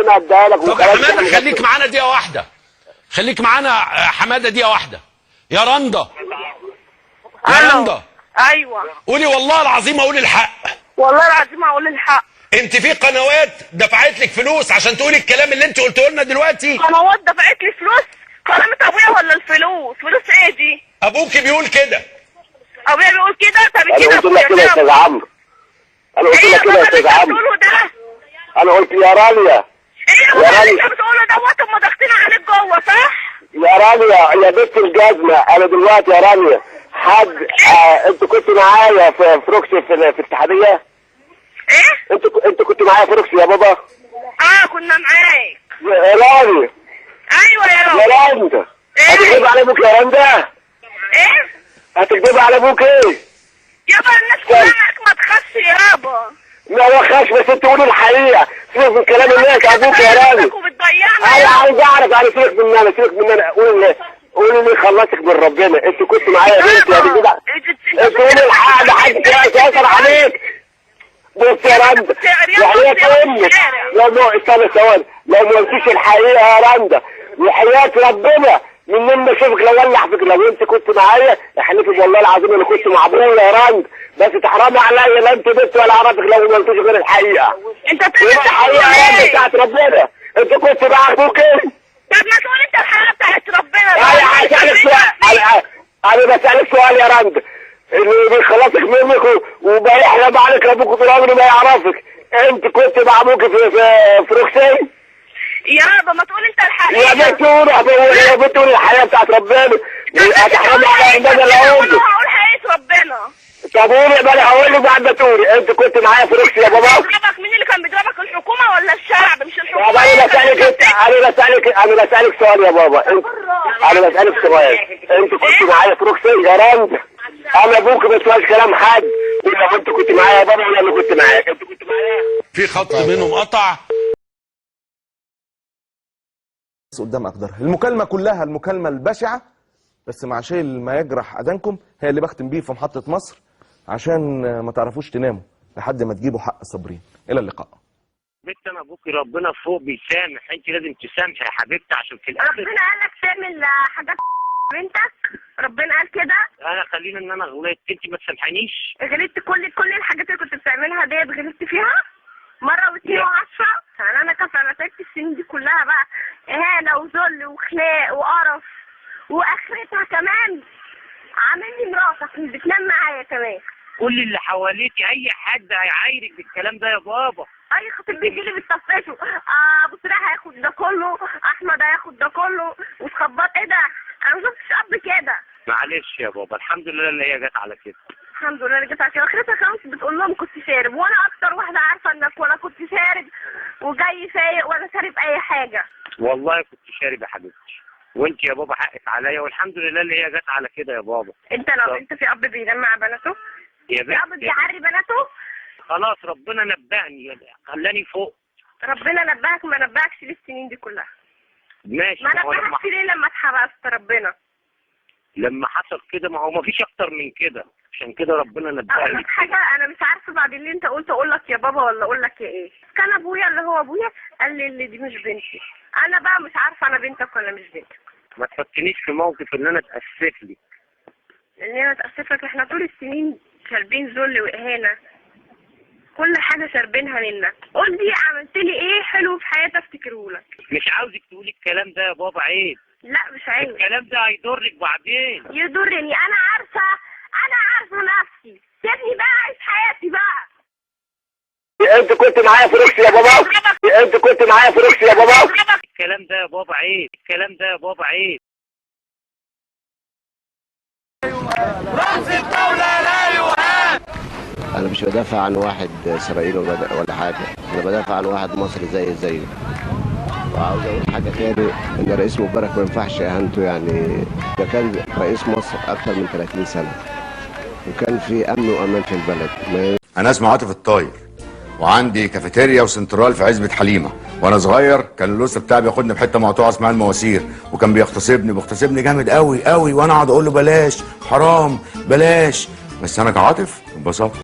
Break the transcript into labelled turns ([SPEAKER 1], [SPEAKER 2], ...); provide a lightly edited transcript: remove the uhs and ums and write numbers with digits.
[SPEAKER 1] ربنا اداها لك.
[SPEAKER 2] طب يا حماده خليك معانا دقيقه واحده، خليك معانا حماده دقيقه واحده. يا رندا، يا رندا.
[SPEAKER 3] ايوه
[SPEAKER 2] قولي والله العظيم اقول الحق.
[SPEAKER 3] والله العظيم اقول الحق.
[SPEAKER 2] انت في قنوات دفعت لك فلوس عشان تقولي الكلام اللي انت قلته لنا دلوقتي؟
[SPEAKER 3] قنوات دفعت لي فلوس؟ كرامة ابويا ولا الفلوس؟ فلوس ايه دي؟
[SPEAKER 2] ابوكي بيقول كده.
[SPEAKER 3] ابويا بيقول كده؟ طب
[SPEAKER 1] انا
[SPEAKER 3] كده
[SPEAKER 1] قلت لك كده يا استاذ عمرو، انا قلت لك كده يا استاذ عمرو، انا قلت يا رانيا.
[SPEAKER 3] ايه اللي انت بتقوله دوت؟ هم ضاغطين عليك جوه صح؟
[SPEAKER 1] يا رانيا يا بنت الجزمه، انا دلوقتي يا رانيا حد انت كنت معايا في فروكسي في الاتحاديه؟
[SPEAKER 3] ايه؟
[SPEAKER 1] انت كنت معايا في فروكسي يا بابا؟
[SPEAKER 3] اه كنا معاك.
[SPEAKER 1] يا رانيا.
[SPEAKER 3] ايوه يا رانيا.
[SPEAKER 1] يا رانيا هتكذب على ابوك يا رندا؟
[SPEAKER 3] ايه؟
[SPEAKER 1] هتكذب على ابوك ايه؟
[SPEAKER 3] يابا الناس كلها معاك ما تخافش يابا.
[SPEAKER 1] لا ما تخافش، بس انت قولي الحقيقه، سيبك من كلام الناس. ابوك يا رانيا انا عايز اعرف، انا سيبك من انا، سيبك من انا. قولي لي خلصك من ربنا، انت كنت معايا يا بنتي. انت قولي الحق، ده حد يسأل عليك. بص يا رندا، وحياة امك لو استنى ثواني، لو ما قلتيش الحقيقه يا رندا وحياة ربنا من لما اشوفك لو ولع فيك، لو انت كنت معايا احلفك والله العظيم انا كنت مع ابويا يا رندا، بس تحرمي عليا لا انت بنت ولا اعرفك لو ما قلتيش غير الحقيقه.
[SPEAKER 3] انت بتقول
[SPEAKER 1] الحقيقه يا رندا بتاعت ربنا، انت كنت مع ابوك ايه؟
[SPEAKER 3] طب ما تقول انت الحقيقه بتاعت ربنا.
[SPEAKER 1] انا هسألك سؤال، انا بسألك سؤال يا رندا، اللي بيخلصك منك وبيحلم عليك ابوك طول عمره ما يعرفك، انت كنت مع ابوك في روكسي؟
[SPEAKER 3] يابا ما تقول انت الحقيقه.
[SPEAKER 1] يا بنت يا بنت قولي الحقيقه بتاعت ربنا، هتحرمي على عندنا العود.
[SPEAKER 3] انا هقول حقيقه ربنا.
[SPEAKER 1] طب قولي بقى، هقول لك بعد ما تقولي، انت كنت معايا في روكسي يا بابا؟
[SPEAKER 3] بيضربك مين اللي كان بيضربك، الحكومه ولا الشعب؟ مش الحكومه.
[SPEAKER 1] طب انا بسألك سؤال يا بابا، انا بسألك سؤال، انت كنت معايا في روكسي يا رندا؟ انا ابوك ما اسمعش كلام حد، ولا انت كنت معايا يا بابا ولا انا كنت معاك؟ انت كنت معايا.
[SPEAKER 2] في خط منهم قطع
[SPEAKER 4] قدام اقدارها. المكالمه كلها المكالمه البشعه، بس مع شيء ما يجرح اذانكم هي اللي بختم بيه في محطه مصر عشان ما تعرفوش تناموا لحد ما تجيبوا حق صابرين. الى اللقاء.
[SPEAKER 5] بنت انا ابوكي ربنا فوق بيسامح، انت لازم تسامحي يا حبيبتي عشان في الاخر.
[SPEAKER 3] ربنا قال لك تعمل حاجات بنتك؟ ربنا قال كده؟
[SPEAKER 5] انا خلينا ان انا غلطت، انت ما تسامحنيش.
[SPEAKER 3] غلطت كل الحاجات اللي كنت بتعملها ديت غلطت فيها؟ مرة واثنين وعشرة؟ يعني انا كفايه تعبت السنين دي كلها بقى اهانة وذل وخناق وقرف، واخرتها كمان عامل لي مراتك مش بتنام معايا كمان.
[SPEAKER 5] كل اللي حواليكي اي حد هيعايرك بالكلام ده يا بابا.
[SPEAKER 3] اي خطيب بيجي لي بيتصفشه، ابو سراح هياخد ده كله، احمد هياخد ده كله، وتخبط ايه ده؟ انا ما شفتش اب كده.
[SPEAKER 5] معلش يا بابا، الحمد لله اللي هي جت على كده.
[SPEAKER 3] الحمد لله اللي جت على كده. اخرتها كمان بتقول لهم كنت شارب، وانا اكتر واحده عارفه انك ولا كنت شارب وجاي فايق ولا شارب اي حاجه.
[SPEAKER 5] والله كنت شارب يا حبيبتي، وانت يا بابا حقك عليا، والحمد لله اللي هي جت على كده يا بابا.
[SPEAKER 3] انت لو انت في اب بينام مع بناته؟
[SPEAKER 5] يا
[SPEAKER 3] في اب بيعري بناته؟
[SPEAKER 5] خلاص ربنا نبهني خلاني فوق.
[SPEAKER 3] ربنا نبهك؟ ما نبهكش ليه السنين دي كلها؟
[SPEAKER 5] ماشي.
[SPEAKER 3] ما نبهكش ليه لما اتحبست ربنا؟
[SPEAKER 5] لما حصل كده ما هو ما فيش اكتر من كده، عشان كده ربنا نبهني.
[SPEAKER 3] اقول لك حاجه، انا مش عارفه بعد اللي انت قلت اقول لك يا بابا ولا اقول لك يا ايه. كان ابويا اللي هو ابويا قال لي اللي دي مش بنتي، انا بقى مش عارفه انا بنتك ولا مش بنتك.
[SPEAKER 5] ما تحطنيش في موقف ان انا اتاسف لك.
[SPEAKER 3] ان انا اتاسف لك؟ احنا طول السنين شاربين ذل واهانه، كل حاجه شاربينها منك. قول لي عملت لي ايه حلو في حياتي افتكره لك.
[SPEAKER 5] مش عاوزك تقولي الكلام ده يا بابا، عيب.
[SPEAKER 3] لا مش عيب.
[SPEAKER 5] الكلام ده هيضرك بعدين.
[SPEAKER 3] يضرني؟ انا عارفه نفسي. سيبني بقى اعيش حياتي بقى.
[SPEAKER 1] انت كنت معايا في روكسي يا بابا؟ انت كنت معايا في روكسي يا بابا؟
[SPEAKER 5] الكلام ده يا بابا عيب، الكلام ده يا بابا عيب.
[SPEAKER 2] رمز الدولة لا يهان.
[SPEAKER 6] أنا مش بدافع عن واحد إسرائيلي ولا حاجة، أنا بدافع عن واحد مصري زيه. وعاوز أقول حاجة تاني، إن رئيس مبارك ما ينفعش إهانته، يعني ده كان رئيس مصر أكتر من 30 سنة وكان في أمن وأمان في البلد.
[SPEAKER 7] أنا اسمي عاطف الطاير، وعندي كافيتيريا وسنترال في عزبة حليمة. وانا صغير كان الاسره بتاعي بياخدني بحته مقطوعه اسمها المواسير، وكان بيغتصبني جامد قوي قوي، وانا اقعد اقول له بلاش حرام بلاش، بس انا كعاطف ببساطه